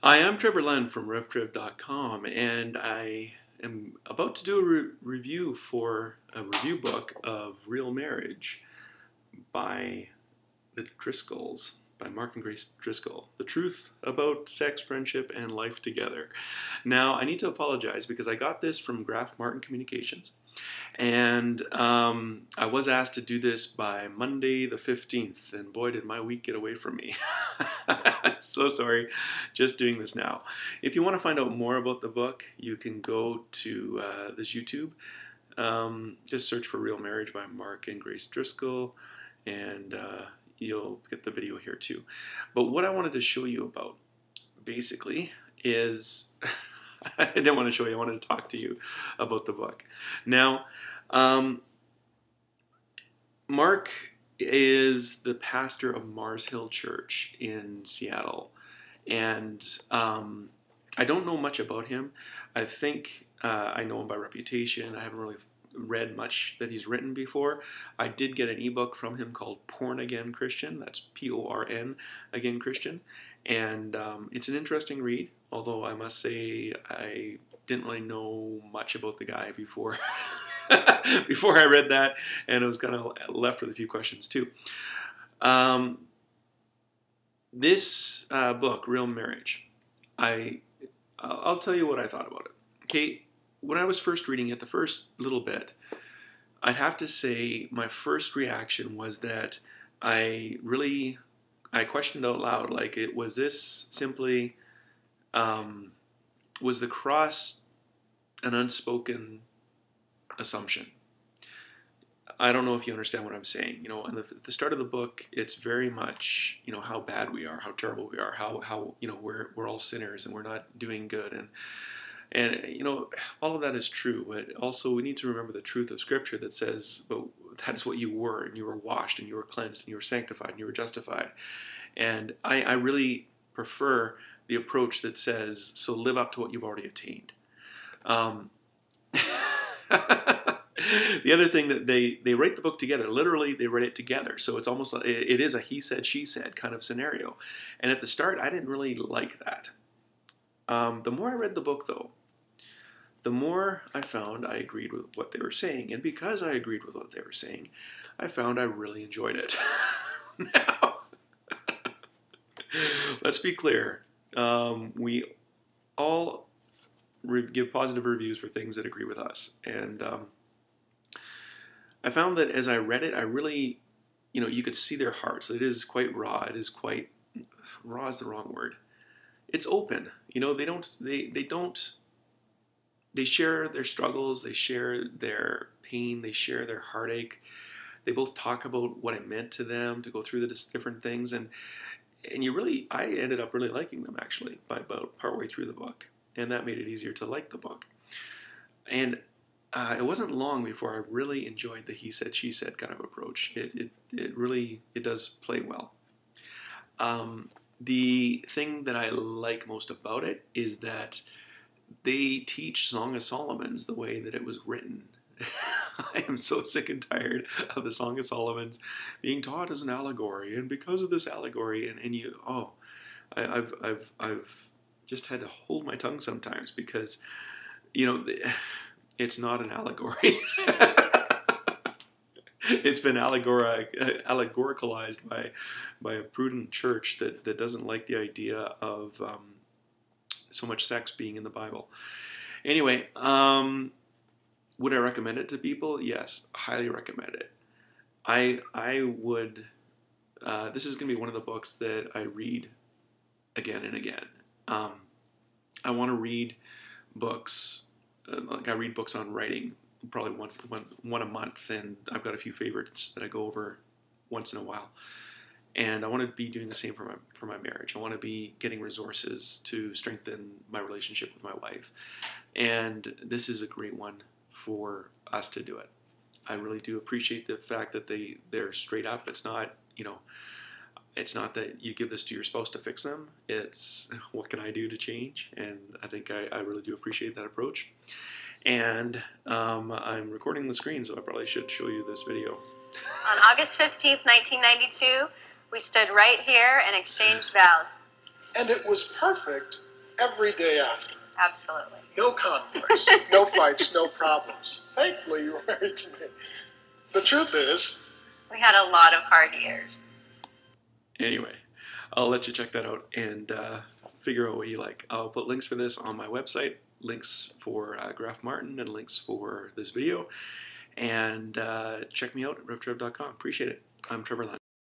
Hi, I'm Trevor Lund from RevTrev.com, and I am about to do a review for a review book of Real Marriage by the Driscolls, by Mark and Grace Driscoll. The truth about sex, friendship, and life together. Now, I need to apologize because I got this from Graf Martin Communications, and I was asked to do this by Monday the 15th, and boy did my week get away from me. I'm so sorry, just doing this now. If you want to find out more about the book, you can go to this YouTube. Just search for Real Marriage by Mark and Grace Driscoll, and you'll get the video here too. But what I wanted to show you about, basically, is... I didn't want to show you, I wanted to talk to you about the book. Now, Mark is the pastor of Mars Hill Church in Seattle, and I don't know much about him. I think I know him by reputation. I haven't really read much that he's written before. I did get an ebook from him called Porn Again Christian. That's P-O-R-N Again Christian, and it's an interesting read. Although I must say I didn't really know much about the guy before before I read that, and I was kind of left with a few questions too. This book, Real Marriage, I'll tell you what I thought about it. Okay, when I was first reading it, the first little bit, I'd have to say my first reaction was that I questioned out loud, like, was this simply... was the cross an unspoken assumption? I don't know if you understand what I'm saying. You know, at the start of the book, it's very much, you know, how bad we are, how terrible we are, how you know, we're all sinners and we're not doing good, and you know, all of that is true. But also, we need to remember the truth of Scripture that says, "But that is what you were, and you were washed, and you were cleansed, and you were sanctified, and you were justified." And I really prefer the approach that says, so live up to what you've already attained. The other thing that they write the book together, literally they write it together, so it's almost, it is a he said, she said kind of scenario. And at the start, I didn't really like that. The more I read the book, though, the more I found I agreed with what they were saying. And because I agreed with what they were saying, I found I really enjoyed it. Now, let's be clear. We all give positive reviews for things that agree with us, and I found that as I read it, I really, you know, you could see their hearts. It is quite raw. It is quite... raw is the wrong word. It's open. You know, they share their struggles, they share their pain, they share their heartache. They both talk about what it meant to them to go through the different things, and I ended up really liking them, actually, by about partway through the book. And that made it easier to like the book. And it wasn't long before I really enjoyed the he said, she said kind of approach. It really does play well. The thing that I like most about it is that they teach Song of Solomon's the way that it was written. I am so sick and tired of the Song of Solomon's being taught as an allegory, and because of this allegory, I've just had to hold my tongue sometimes because, you know, it's not an allegory. It's been allegoricalized by a prudent church that doesn't like the idea of so much sex being in the Bible. Anyway, would I recommend it to people? Yes, highly recommend it. I would, this is going to be one of the books that I read again and again. I want to read books, like I read books on writing probably one a month, and I've got a few favorites that I go over once in a while. And I want to be doing the same for my marriage. I want to be getting resources to strengthen my relationship with my wife. And this is a great one for us to do it. I really do appreciate the fact that they're straight up. It's not, you know, it's not that you give this to your spouse to fix them. It's, what can I do to change? And I think I really do appreciate that approach. And I'm recording the screen, so I probably should show you this video. On August 15th, 1992, we stood right here and exchanged vows. And it was perfect every day after. Absolutely. No conflicts, no fights, no problems. Thankfully, you were married to me. The truth is, we had a lot of hard years. Anyway, I'll let you check that out and figure out what you like. I'll put links for this on my website, links for Graf Martin, and links for this video. And check me out at RevTrev.com. Appreciate it. I'm Trevor Lund.